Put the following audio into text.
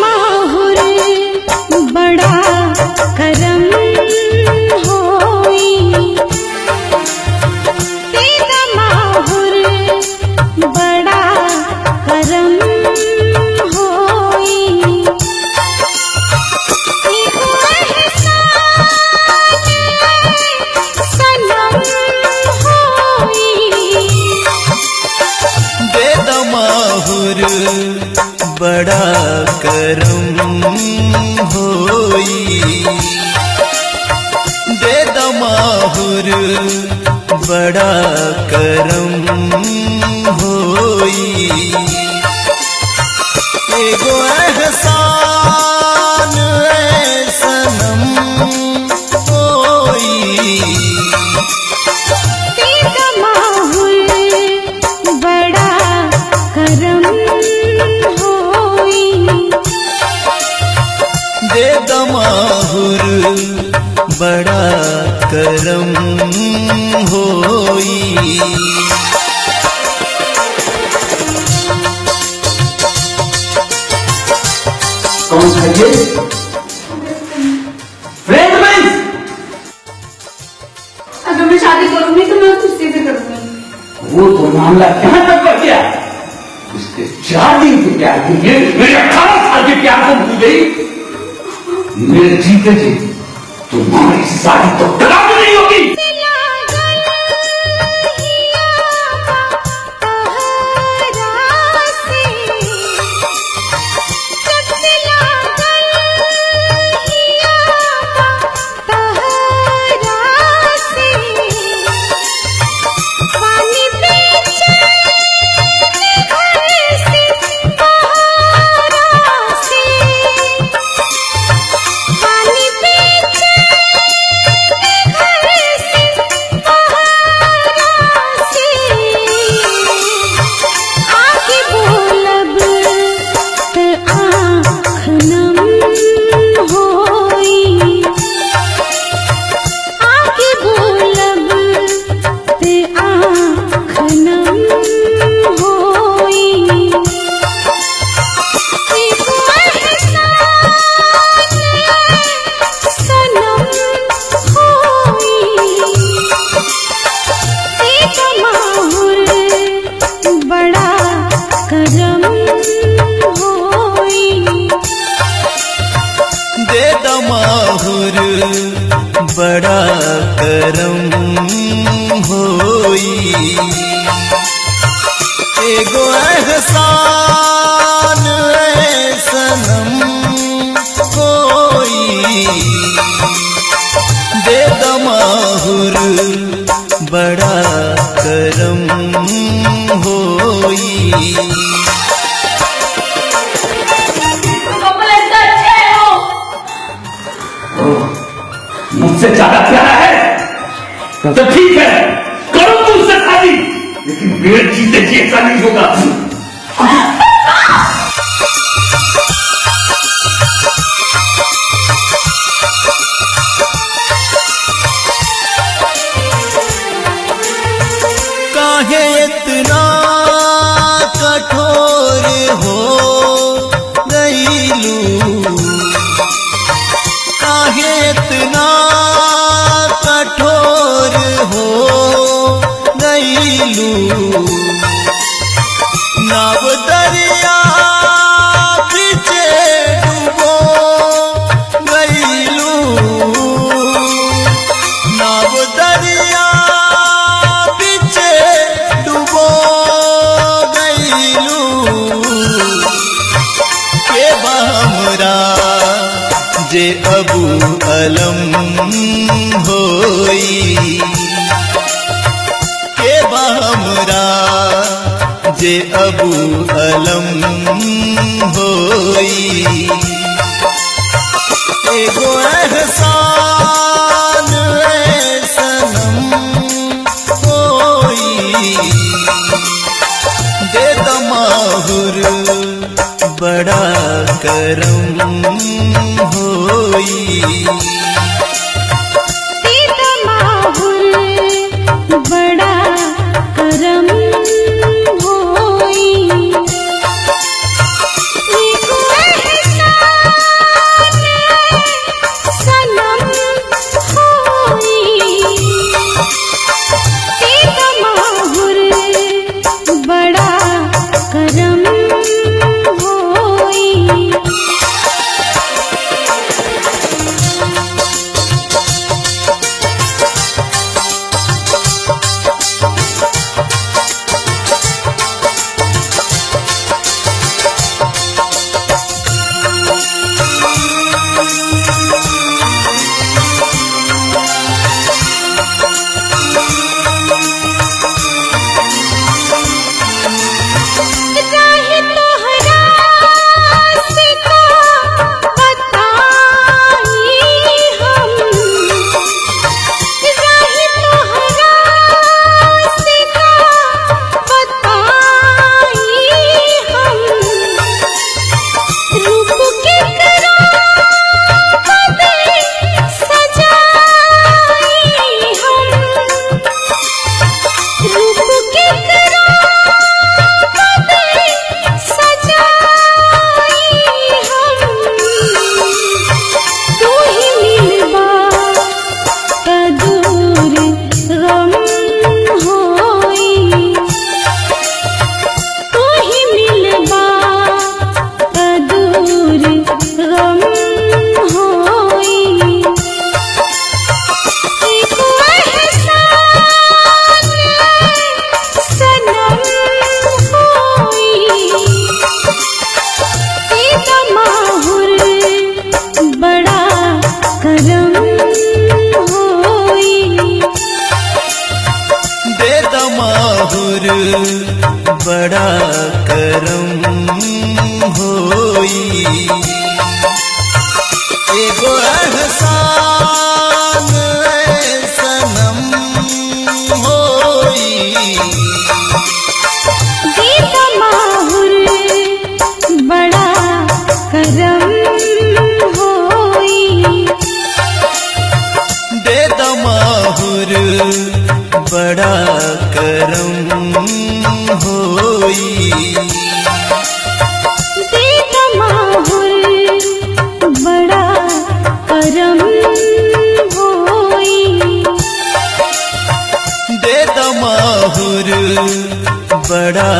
माहुर बड़ा करम होई, माहुर बड़ा करम होई, सनम होई। माहुर बड़ा करम होई, दे माहुर बड़ा करम होई, एगो एहसान सनम होई। बड़ा करम होई, दे माहुर बड़ा करम होई। कौन था ये? फ्रेंड में अगर मैं शादी करूंगी तो मैं उससे से करूंगी। वो तो मामला कहां तक पहुंच गया? उसके 4 दिन के प्यार के लिए मेरे 18 साल के प्यार को भूल गई। मेरे जीते जी तुम्हारी शादी तो कभी नहीं होगी। माहुर बड़ा करम होई, एगो एहसान सनम होई, दे माहुर बड़ा करम होई। मुझसे ज्यादा प्यारा है तो ठीक है, करो मुझसे शादी, लेकिन मेरे जीते जी ऐसा नहीं होगा। काहे इतना कठोर हो गईलू, काहे इतना कठोर हो गईलू, नाव दरिया पीछे डूबो गईलू, नाव दरिया पीछे डूबो गईलू, के हमरा जे अबू अलम होई, के हमरा जे अबू अलम होई, एगो एहसान सनम होई, दे माहुर बड़ा करम होई। माहुर बड़ा करम होई, बड़ा करम होई। देत माहुर बड़ा करम होई। दे दमाहुर बड़ा